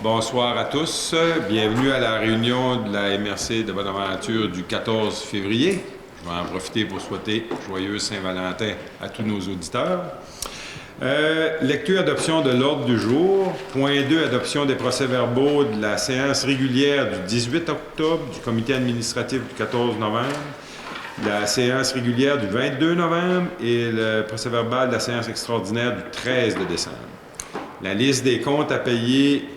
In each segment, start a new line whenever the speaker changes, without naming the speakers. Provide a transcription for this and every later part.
Bonsoir à tous. Bienvenue à la réunion de la MRC de Bonaventure du 14 février. Je vais en profiter pour souhaiter joyeux Saint-Valentin à tous nos auditeurs. Lecture adoption de l'ordre du jour. Point 2, adoption des procès-verbaux de la séance régulière du 18 octobre, du comité administratif du 14 novembre, la séance régulière du 22 novembre et le procès-verbal de la séance extraordinaire du 13 de décembre. La liste des comptes à payer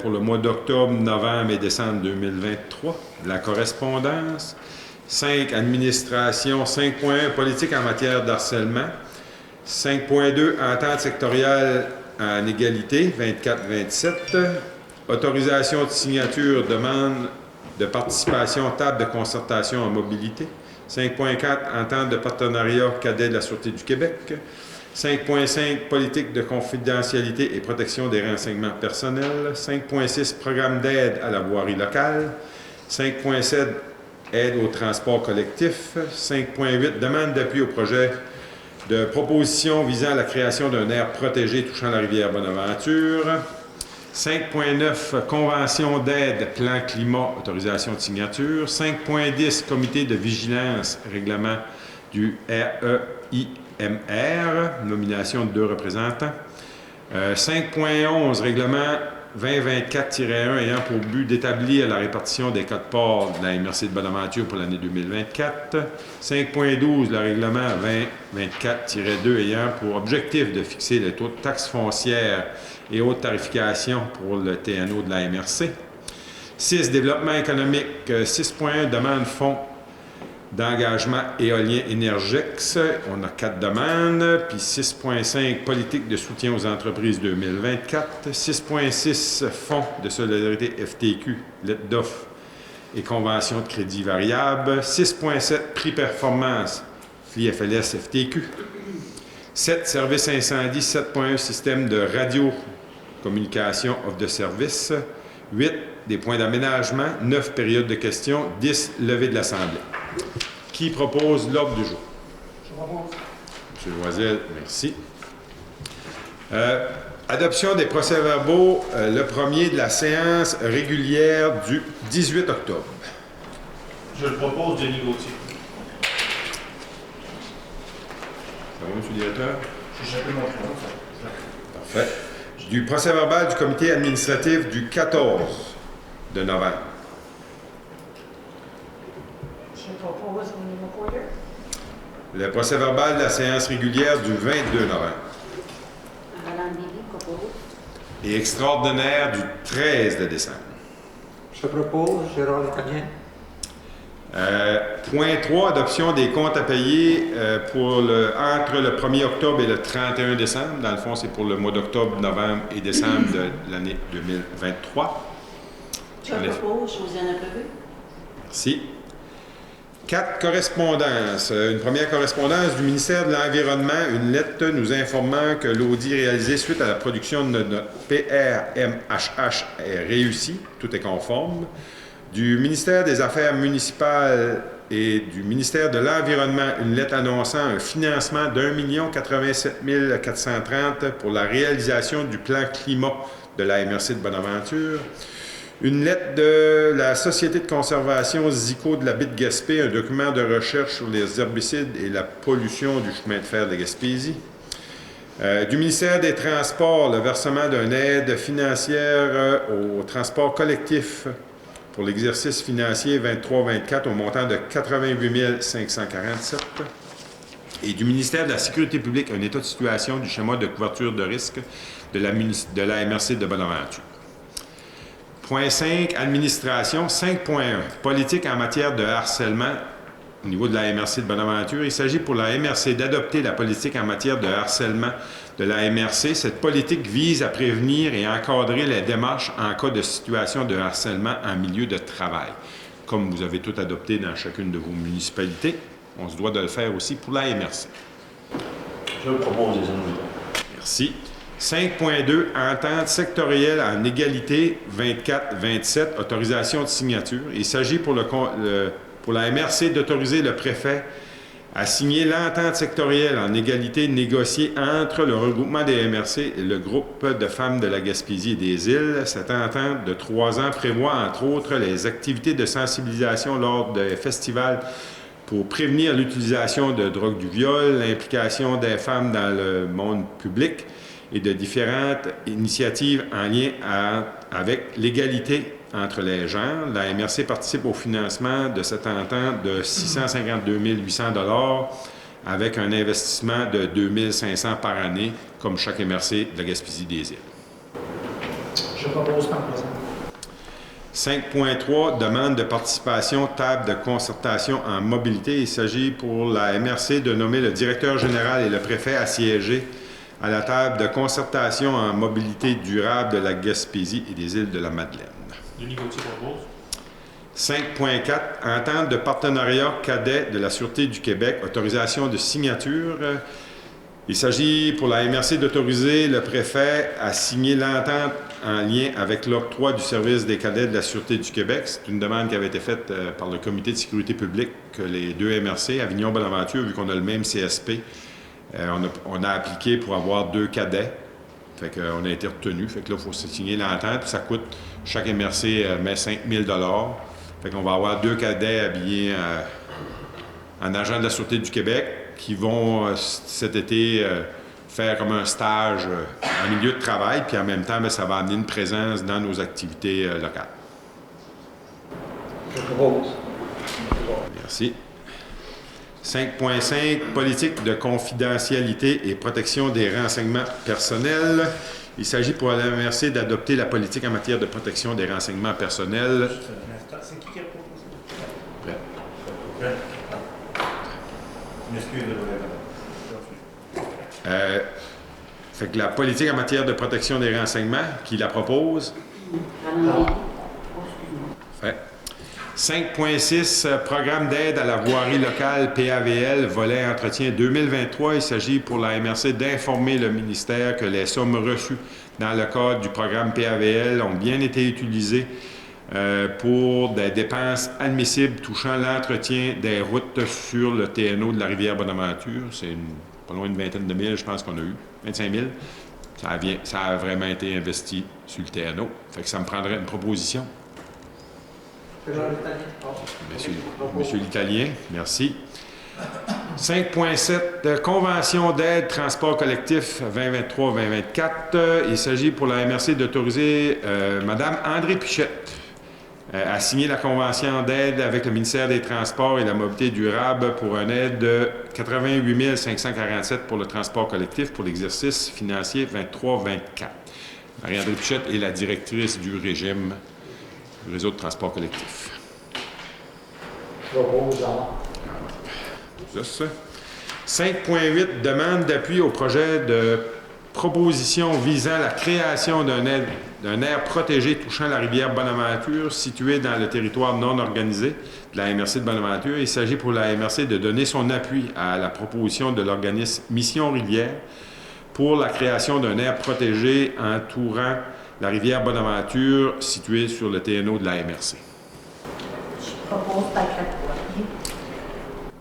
pour le mois d'octobre, novembre et décembre 2023. La correspondance. 5, administration. 5.1, politique en matière d'harcèlement. 5.2, entente sectorielle en égalité, 24-27. Autorisation de signature, demande de participation, table de concertation en mobilité. 5.4, entente de partenariat cadet de la Sûreté du Québec. 5.5, politique de confidentialité et protection des renseignements personnels. 5.6, programme d'aide à la voirie locale. 5.7, aide au transport collectif. 5.8, demande d'appui au projet de proposition visant à la création d'un aire protégé touchant la rivière Bonaventure. 5.9, convention d'aide, plan climat, autorisation de signature. 5.10, comité de vigilance, règlement du REIMR, nomination de 2 représentants. 5.11, règlement 2024-1 ayant pour but d'établir la répartition des codes ports de la MRC de Bonaventure pour l'année 2024. 5.12, le règlement 2024-2 ayant pour objectif de fixer les taux de taxes foncières et haute tarification pour le TNO de la MRC. 6, développement économique. 6.1, demande fonds d'engagement éolien Énergex. On a 4 demandes. Puis 6.5, politique de soutien aux entreprises 2024. 6.6, fonds de solidarité FTQ, lettre d'offre et convention de crédit variable. 6.7, prix performance, FLS FTQ. 7, service incendie. 7.1, système de radiocommunication offre de service. 8, des points d'aménagement. 9, période de questions. 10, levée de l'Assemblée. Qui propose l'ordre du jour?
Je propose.
M. Loisel, merci. Adoption des procès-verbaux, le premier de la séance régulière du 18 octobre.
Je le propose, Denis Gauthier.
Ça va, M. le directeur?
J'ai chopé mon prénom.
Parfait. Du procès-verbal du comité administratif du 14 de novembre.
Je propose au niveau Porter.
Le procès-verbal de la séance régulière du 22 novembre.
Madame Bibi propose.
Et extraordinaire du 13 de décembre.
Je propose Gérard Italien.
Point 3, adoption des comptes à payer entre le 1er octobre et le 31 décembre. Dans le fond, c'est pour le mois d'octobre, novembre et décembre de l'année 2023.
Je propose Josiane Abreu.
Merci. 4 correspondances. Une première correspondance du ministère de l'Environnement, une lettre nous informant que l'audit réalisé suite à la production de notre PRMHH est réussi, tout est conforme. Du ministère des Affaires municipales et du ministère de l'Environnement, une lettre annonçant un financement d'1 087 430 pour la réalisation du plan climat de la MRC de Bonaventure. Une lettre de la Société de conservation ZICO de la baie de Gaspé, un document de recherche sur les herbicides et la pollution du chemin de fer de Gaspésie. Du ministère des Transports, le versement d'une aide financière au transport collectif pour l'exercice financier 23-24 au montant de 88 547. Et du ministère de la Sécurité publique, un état de situation du schéma de couverture de risque de la MRC de Bonaventure. Point 5, administration. 5.1, politique en matière de harcèlement au niveau de la MRC de Bonaventure. Il s'agit pour la MRC d'adopter la politique en matière de harcèlement de la MRC. Cette politique vise à prévenir et encadrer les démarches en cas de situation de harcèlement en milieu de travail. Comme vous avez tout adopté dans chacune de vos municipalités, on se doit de le faire aussi pour la MRC.
Je le propose, des années.
Merci. 5.2, entente sectorielle en égalité 24-27, autorisation de signature. Il s'agit pour la MRC d'autoriser le préfet à signer l'entente sectorielle en égalité négociée entre le regroupement des MRC et le groupe de femmes de la Gaspésie et des îles. Cette entente de 3 ans prévoit, entre autres, les activités de sensibilisation lors des festivals pour prévenir l'utilisation de drogue du viol, l'implication des femmes dans le monde public et de différentes initiatives en lien avec l'égalité entre les genres. La MRC participe au financement de cette entente de 652 800 $ avec un investissement de 2 500 par année, comme chaque MRC de la Gaspésie des îles.
Je propose par présent.
5.3, demande de participation, table de concertation en mobilité. Il s'agit pour la MRC de nommer le directeur général et le préfet à siéger à la table de concertation en mobilité durable de la Gaspésie et des îles de la Madeleine.
Denis Gauthier propose.
5.4, entente de partenariat cadet de la Sûreté du Québec, autorisation de signature. Il s'agit pour la MRC d'autoriser le préfet à signer l'entente en lien avec l'octroi du service des cadets de la Sûreté du Québec. C'est une demande qui avait été faite par le Comité de sécurité publique que les deux MRC, Avignon-Bonaventure, vu qu'on a le même CSP, on a appliqué pour avoir 2 cadets. Fait qu'on a été retenu. Fait que là, il faut signer l'entente. Puis ça coûte, chaque MRC met 5 000 $. Fait qu'on va avoir 2 cadets habillés en agent de la Sûreté du Québec qui vont cet été faire comme un stage en milieu de travail. Puis en même temps, ça va amener une présence dans nos activités locales.
Je propose.
Merci. 5.5, politique de confidentialité et protection des renseignements personnels. Il s'agit pour la MRC d'adopter la politique en matière de protection des renseignements personnels.
C'est qui a proposé?
Prêt.
Prêt. M'excuse de vous
Fait que la politique en matière de protection des renseignements, qui la propose?
Roland Lévy. Oh, excuse-moi.
Fait. 5.6, programme d'aide à la voirie locale PAVL, volet entretien 2023. Il s'agit pour la MRC d'informer le ministère que les sommes reçues dans le cadre du programme PAVL ont bien été utilisées pour des dépenses admissibles touchant l'entretien des routes sur le TNO de la rivière Bonaventure. C'est pas loin d'une vingtaine de mille, je pense qu'on a eu, 25 000. Ça a vraiment été investi sur le TNO. Fait que ça me prendrait une proposition. Monsieur l'Italien, merci. 5.7, convention d'aide transport collectif 2023-2024. Il s'agit pour la MRC d'autoriser Mme André Pichette à signer la convention d'aide avec le ministère des Transports et de la Mobilité durable pour une aide de 88 547 pour le transport collectif pour l'exercice financier 23-24. Marie-André Pichette est la directrice du régime du réseau de transport collectif.
Je propose.
Ça. 5.8, demande d'appui au projet de proposition visant la création d'un aire protégé touchant la rivière Bonaventure située dans le territoire non organisé de la MRC de Bonaventure. Il s'agit pour la MRC de donner son appui à la proposition de l'organisme Mission Rivière pour la création d'un aire protégé entourant la rivière Bonaventure située sur le TNO de la MRC.
Je propose Patrick Poirier.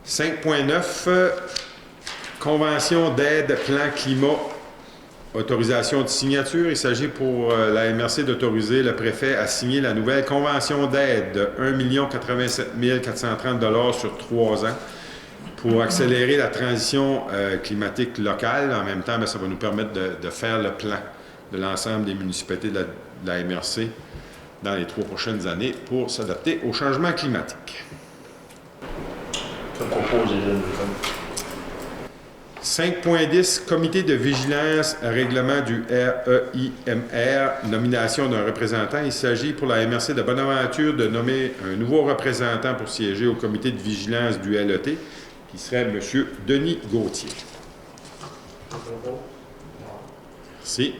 5.9, convention d'aide plan climat, autorisation de signature. Il s'agit pour la MRC d'autoriser le préfet à signer la nouvelle convention d'aide de 1 087 430 $ sur 3 ans pour accélérer la transition climatique locale. En même temps, ça va nous permettre de faire le plan de l'ensemble des municipalités de la MRC dans les 3 prochaines années pour s'adapter au changement climatique.
Je propose les jeunes.
5.10, comité de vigilance à règlement du REIMR, nomination d'un représentant. Il s'agit pour la MRC de Bonaventure de nommer un nouveau représentant pour siéger au comité de vigilance du LET, qui serait M. Denis Gauthier. Merci.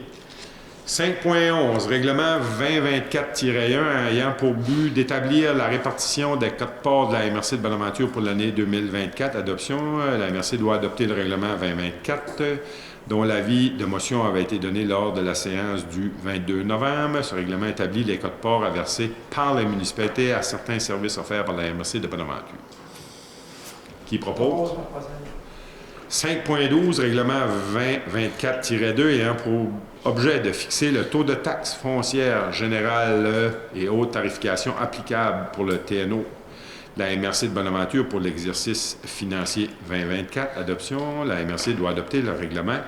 5.11, règlement 2024-1 ayant pour but d'établir la répartition des codes-parts de la MRC de Bonaventure pour l'année 2024. Adoption, la MRC doit adopter le règlement 2024, dont l'avis de motion avait été donné lors de la séance du 22 novembre. Ce règlement établit les codes-parts à verser par les municipalités à certains services offerts par la MRC de Bonaventure. Qui propose? 5.12, règlement 2024-2 ayant pour objet de fixer le taux de taxe foncière générale et haute tarification applicable pour le TNO de la MRC de Bonaventure pour l'exercice financier 2024. Adoption. La MRC doit adopter le règlement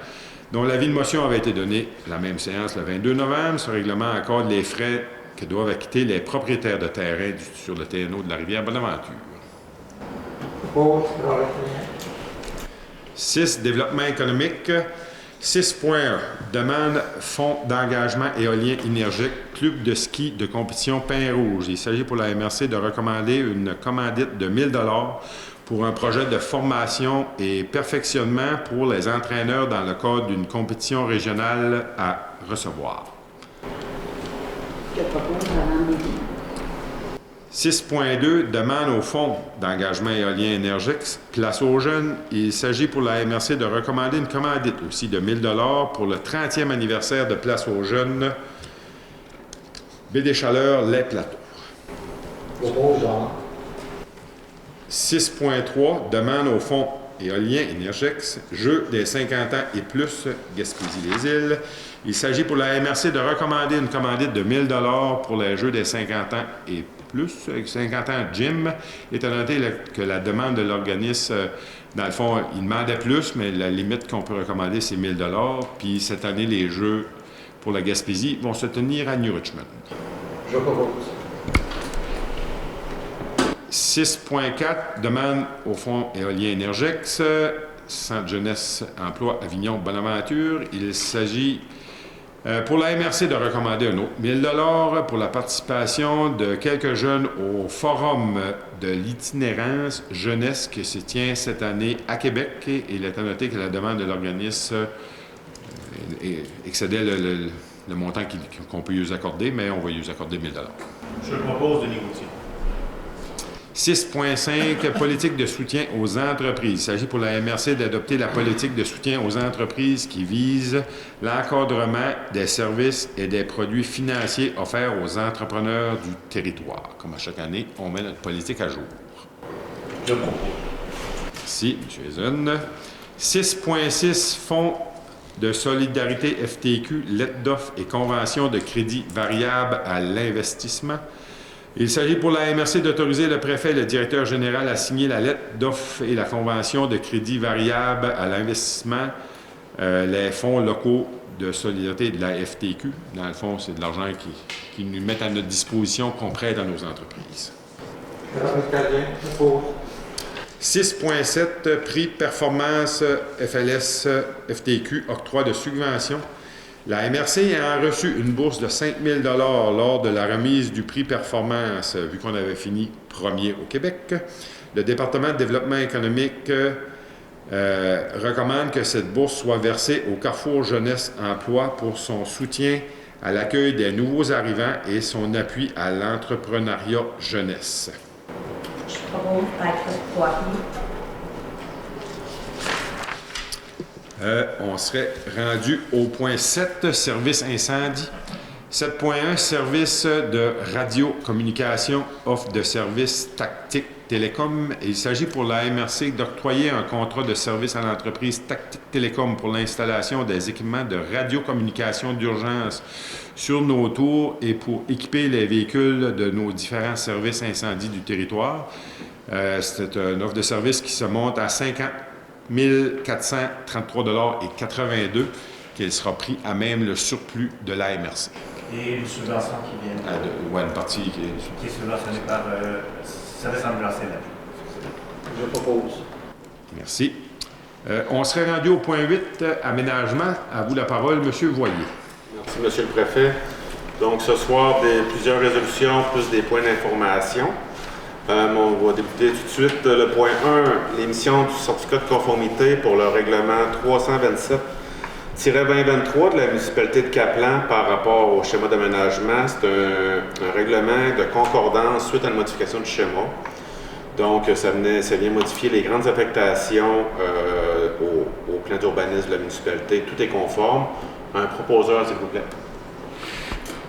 dont l'avis de motion avait été donné la même séance le 22 novembre. Ce règlement accorde les frais que doivent acquitter les propriétaires de terrain sur le TNO de la rivière Bonaventure.
Propose.
6. Développement économique. 6.1. Demande fonds d'engagement éolien énergique, club de ski de compétition Pin-Rouge. Il s'agit pour la MRC de recommander une commandite de 1 000 $ pour un projet de formation et perfectionnement pour les entraîneurs dans le cadre d'une compétition régionale à recevoir.
Je propose Madame Lévy.
6.2, demande au fonds d'engagement éolien énergique, place aux jeunes. Il s'agit pour la MRC de recommander une commandite aussi de 1 000 $ pour le 30e anniversaire de place aux jeunes, Baie des Chaleurs, Les Plateaux.
Propose.
6.3, demande au fonds éolien énergique, Jeux des 50 ans et plus, Gaspésie-les-Îles. Il s'agit pour la MRC de recommander une commandite de 1 000 $ pour les Jeux des 50 ans et plus, 50 ans gym, étant donné que la demande de l'organisme, dans le fond, il demandait plus, mais la limite qu'on peut recommander, c'est 1 000 $. Puis cette année, les Jeux pour la Gaspésie vont se tenir à New Richmond.
Je propose.
6.4, demande au fonds éolien énergique, Centre jeunesse emploi Avignon Bonaventure. Il s'agit pour la MRC de recommander un autre 1 000 $ pour la participation de quelques jeunes au forum de l'itinérance jeunesse qui se tient cette année à Québec. Et il est à noter que la demande de l'organisme excédait le montant qu'on peut lui accorder, mais on va lui accorder 1 000 $.
Je propose de négocier.
6.5, politique de soutien aux entreprises. Il s'agit pour la MRC d'adopter la politique de soutien aux entreprises qui vise l'encadrement des services et des produits financiers offerts aux entrepreneurs du territoire. Comme à chaque année, on met notre politique à jour.
Je propose.
Merci, M. Ezen. 6.6, Fonds de solidarité FTQ, lettre d'offre et convention de crédit variable à l'investissement. Il s'agit pour la MRC d'autoriser le préfet et le directeur général à signer la lettre d'offre et la convention de crédit variable à l'investissement, les fonds locaux de solidarité de la FTQ. Dans le fond, c'est de l'argent qui nous mettent à notre disposition qu'on prête à nos entreprises.
Madame Italien. Propose.
6.7, prix performance FLS FTQ, octroi de subvention. La MRC a reçu une bourse de 5 000 $ lors de la remise du prix performance, vu qu'on avait fini premier au Québec. Le département de développement économique recommande que cette bourse soit versée au Carrefour Jeunesse Emploi pour son soutien à l'accueil des nouveaux arrivants et son appui à l'entrepreneuriat jeunesse.
Je propose Patrick Poirier.
On serait rendu au point 7, service incendie. 7.1, service de radiocommunication, offre de services Tactic Télécom. Il s'agit pour la MRC d'octroyer un contrat de service à l'entreprise Tactic Télécom pour l'installation des équipements de radiocommunication d'urgence sur nos tours et pour équiper les véhicules de nos différents services incendie du territoire. C'est une offre de service qui se monte à 50 433,82 $, qu'elle sera pris à même le surplus de la MRC.
Et une subvention qui vient
Oui, une partie qui est...
qui est subventionnée par Service ambulancier.
Je propose.
Merci. On serait rendu au point 8, aménagement. À vous la parole, M. Voyer.
Merci, Monsieur le Préfet. Donc, ce soir, plusieurs résolutions plus des points d'information. On va débuter tout de suite. Le point 1, l'émission du certificat de conformité pour le règlement 327-2023 de la municipalité de Caplan par rapport au schéma d'aménagement. C'est un règlement de concordance suite à une modification du schéma. Donc, ça vient modifier les grandes affectations au plan d'urbanisme de la municipalité. Tout est conforme. Un proposeur, s'il vous plaît.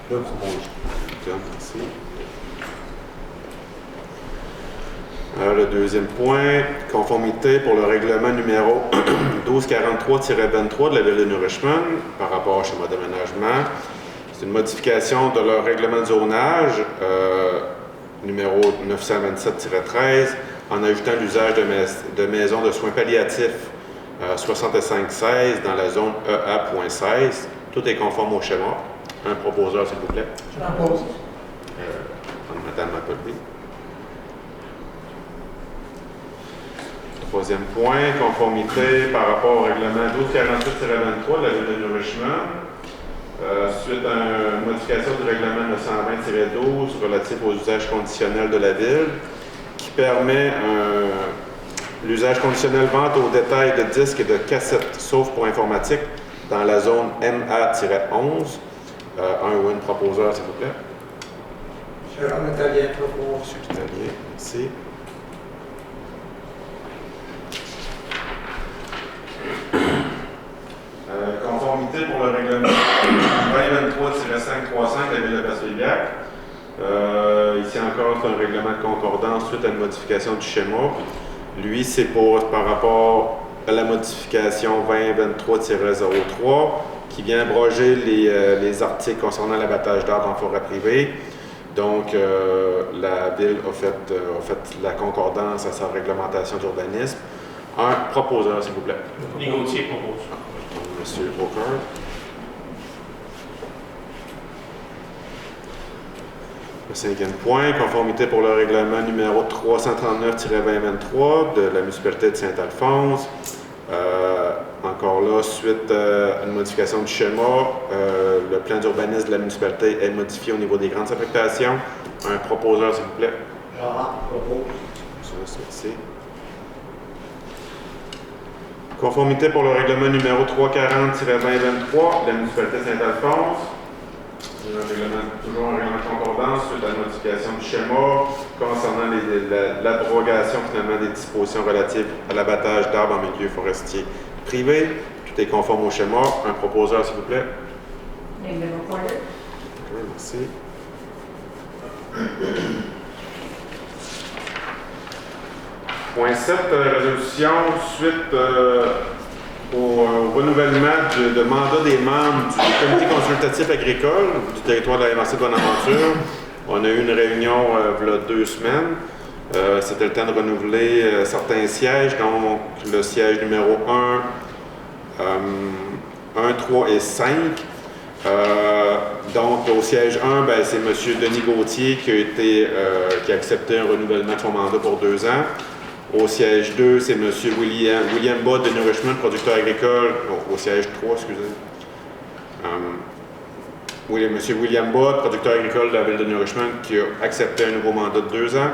Je propose.
Bien, merci. Le deuxième point, conformité pour le règlement numéro 1243-23 de la Ville de New Richmond par rapport au schéma d'aménagement. C'est une modification de leur règlement de zonage numéro 927-13 en ajoutant l'usage de maisons de soins palliatifs 6516 dans la zone EA.16. Tout est conforme au schéma. Un proposeur, s'il vous plaît.
Je propose.
Madame Appleby. Troisième point, conformité par rapport au règlement 1248-23 de la Ville de New Richmond. Suite à une modification du règlement 920-12 relatif aux usages conditionnels de la Ville, qui permet l'usage conditionnel vente au détail de disques et de cassettes, sauf pour informatique, dans la zone MA-11. Un ou une proposeur, s'il vous plaît.
Jérôme Italien propose.
Monsieur Italien, merci. Conformité pour le règlement 2023-535 de la Ville de Passeriviac. Ici encore, c'est un règlement de concordance suite à une modification du schéma. Lui, c'est par rapport à la modification 2023-03 qui vient abroger les articles concernant l'abattage d'arbres en forêt privée. Donc, la Ville a fait la concordance à sa réglementation d'urbanisme. Un proposeur, s'il vous plaît.
Gauthier propose.
Monsieur Brooker. Le cinquième point, conformité pour le règlement numéro 339-2023 de la municipalité de Saint-Alphonse. Encore là, suite à une modification du schéma, le plan d'urbanisme de la municipalité est modifié au niveau des grandes affectations. Un proposeur, s'il vous plaît.
Jean-Marc propose.
Merci. Conformité pour le règlement numéro 340-2023 de la municipalité de Saint-Alphonse. Toujours un règlement de concordance suite à la modification du schéma concernant l'abrogation finalement des dispositions relatives à l'abattage d'arbres en milieu forestier privé. Tout est conforme au schéma. Un proposeur, s'il vous plaît.
Linda Reporter.
Ok, merci. Point 7, résolution suite au renouvellement de mandat des membres du comité consultatif agricole du territoire de la MRC de Bonaventure. On a eu une réunion il y a 2 semaines. C'était le temps de renouveler certains sièges, donc le siège numéro 1, 3 et 5. Donc, au siège 1, c'est M. Denis Gauthier qui a accepté un renouvellement de son mandat pour 2 ans. Au siège 2, c'est M. William Bott de New Richmond, producteur agricole. Au siège 3, excusez. M. William Bott, producteur agricole de la Ville de New Richmond, qui a accepté un nouveau mandat de 2 ans.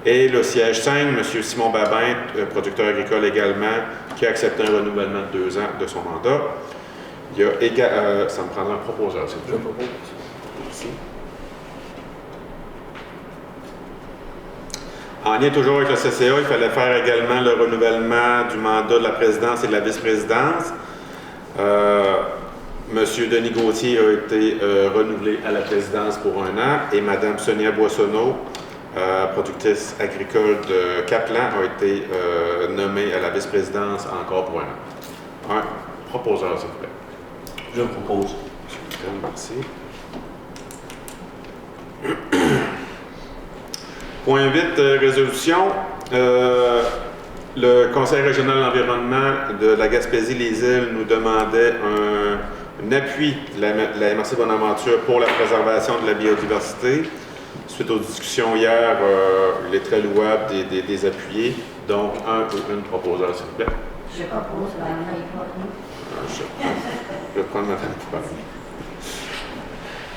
Et le siège 5, M. Simon Babin, producteur agricole également, qui a accepté un renouvellement de 2 ans de son mandat. Il y a ça me prendra un proposeur, s'il vous plaît. Merci. En lien toujours avec le CCA, il fallait faire également le renouvellement du mandat de la présidence et de la vice-présidence. Monsieur Denis Gauthier a été renouvelé à la présidence pour 1 an et Mme Sonia Boissonneau, productrice agricole de Caplan, a été nommée à la vice-présidence encore pour 1 an. Un proposeur, s'il vous plaît.
Je propose.
Merci. Point 8, résolution. Le Conseil régional de l'environnement de la Gaspésie-les-Îles nous demandait un appui de la MRC Bonaventure pour la préservation de la biodiversité. Suite aux discussions hier, il est très louable des appuyés. Donc, un ou une proposeur, s'il vous plaît.
Je propose Mme Courtney.
Je vais prendre Mme Courtney.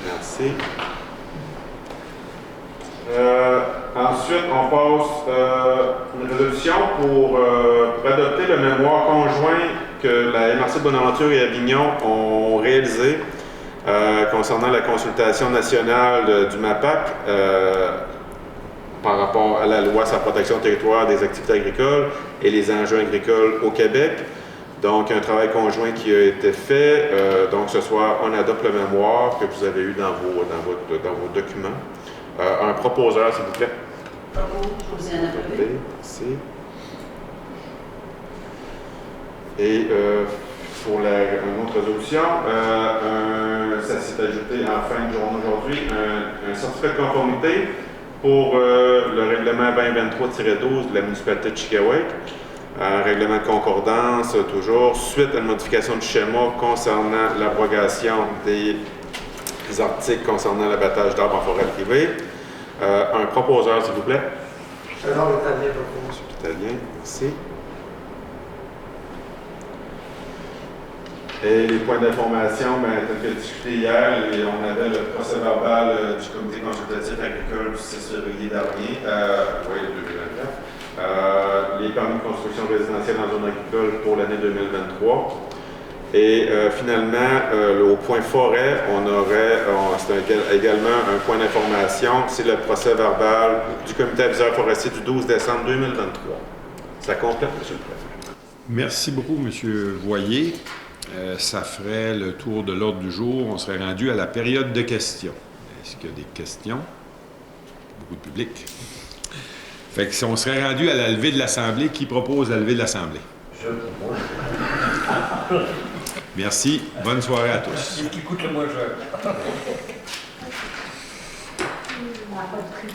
Merci. Ensuite, on passe une résolution pour adopter le mémoire conjoint que la MRC de Bonaventure et Avignon ont réalisé concernant la consultation nationale du MAPAC par rapport à la loi sur la protection du territoire des activités agricoles et les enjeux agricoles au Québec. Donc, un travail conjoint qui a été fait. Donc, ce soir, on adopte le mémoire que vous avez eu dans vos documents. Un proposeur, s'il vous plaît.
Propose. Josiane Appelé.
Merci. Et pour une autre résolution, ça s'est ajouté en fin de journée aujourd'hui, un certificat de conformité pour le règlement 2023-12 de la municipalité de Chickawack. Un règlement de concordance, toujours, suite à une modification du schéma concernant l'abrogation des articles concernant l'abattage d'arbres en forêt privée. Un proposeur, s'il vous plaît.
Gérard Italien propose.
Italien, merci. Et les points d'information, tel que discuté hier, on avait le procès verbal du comité consultatif agricole du 6 février dernier, oui, 2024. Les permis de construction résidentielle en zone agricole pour l'année 2023. Et finalement, au point forêt, c'est également un point d'information, c'est le procès verbal du comité aviseur forestier du 12 décembre 2023. Ça complète, M. le Préfet.
Merci beaucoup, M. Voyer. Ça ferait le tour de l'ordre du jour. On serait rendu à la période de questions. Est-ce qu'il y a des questions? Beaucoup de public. Fait que si on serait rendu à la levée de l'Assemblée, qui propose la levée de l'Assemblée?
Je propose.
Merci. Bonne soirée à tous.
Ce qui coûte le moins cher.
On n'a pas de prix.